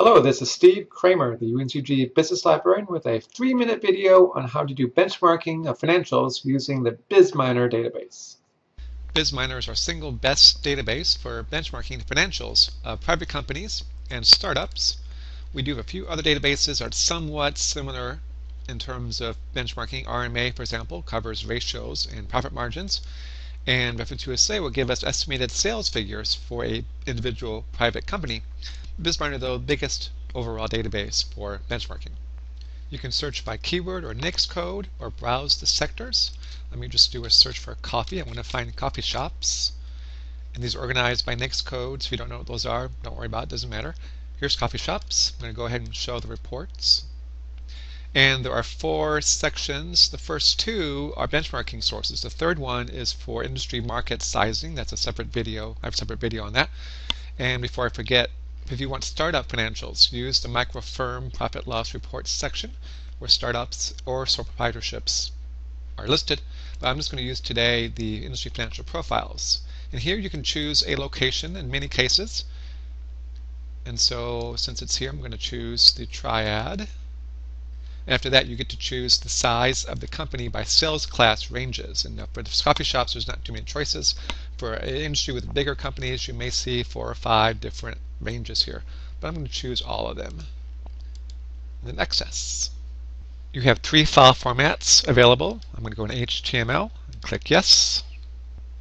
Hello, this is Steve Kramer, the UNCG Business Librarian, with a 3-minute video on how to do benchmarking of financials using the BizMiner database. BizMiner is our single best database for benchmarking financials of private companies and startups. We do have a few other databases that are somewhat similar in terms of benchmarking. RMA, for example, covers ratios and profit margins, and Reference USA will give us estimated sales figures for an individual private company. BizMiner, though, the biggest overall database for benchmarking. You can search by keyword or NAICS code or browse the sectors. Let me just do a search for coffee. I want to find coffee shops. And these are organized by NAICS codes. If you don't know what those are, don't worry about it, doesn't matter. Here's coffee shops. I'm going to go ahead and show the reports. And there are 4 sections. The first 2 are benchmarking sources. The third one is for industry market sizing. That's a separate video. I have a separate video on that. And before I forget, if you want startup financials, use the micro firm profit loss reports section where startups or sole proprietorships are listed. But I'm just going to use today the industry financial profiles. And here you can choose a location in many cases. And so since it's here, I'm going to choose the triad. After that, you get to choose the size of the company by sales class ranges. And for the coffee shops, there's not too many choices. For an industry with bigger companies, you may see 4 or 5 different ranges here. But I'm going to choose all of them. And then access. You have 3 file formats available. I'm going to go in HTML and click Yes.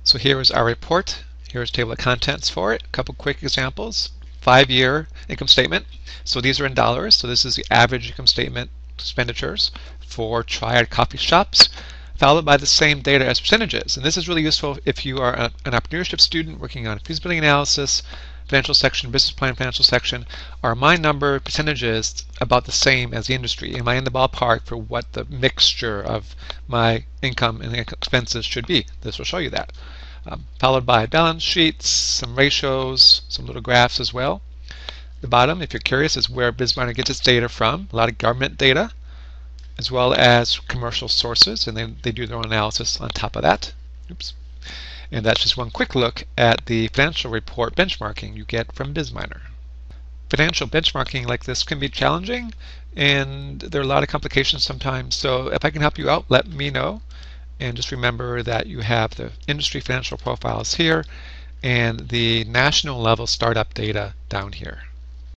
So here is our report. Here's a table of contents for it. A couple quick examples. 5-year income statement. So these are in dollars. So this is the average income statement expenditures for triad coffee shops, followed by the same data as percentages. And this is really useful if you are an entrepreneurship student working on feasibility analysis, financial section, business plan, financial section. Are my number percentages about the same as the industry? Am I in the ballpark for what the mixture of my income and expenses should be? This will show you that. Followed by balance sheets, some ratios, some little graphs as well. The bottom, if you're curious, is where BizMiner gets its data from. A lot of government data, as well as commercial sources, and then they do their own analysis on top of that. Oops. And that's just one quick look at the financial report benchmarking you get from BizMiner. Financial benchmarking like this can be challenging, and there are a lot of complications sometimes. So if I can help you out, let me know. And just remember that you have the industry financial profiles here and the national level startup data down here.